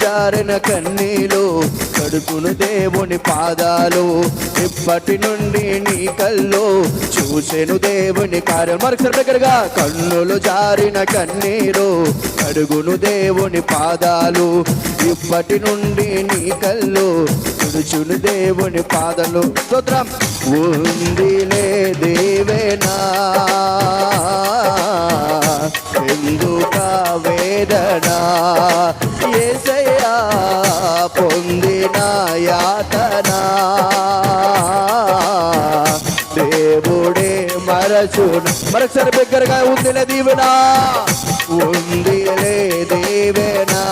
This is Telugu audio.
జారిన కన్నీలు కడుకును దేవుని పాదాలు ఇప్పటి నుండి నీ కళ్ళు చూసెను దేవుని కార్యం. మరొకసారి దగ్గరగా కన్నులు జారిన కన్నీరు కడుగును దేవుని పాదాలు ఇప్పటి నుండి నీ కళ్ళు చూచును దేవుని పాదాలు. స్తోత్రం. ఉందిలే దేవేనా ఎందుక వేదనా యేసయ్యా పొందిన యాతనా దేవుడే మరచును. మరొకసారి బిగ్గరగా ఉందిలే దీవెనా ఉందిలే దీవెనా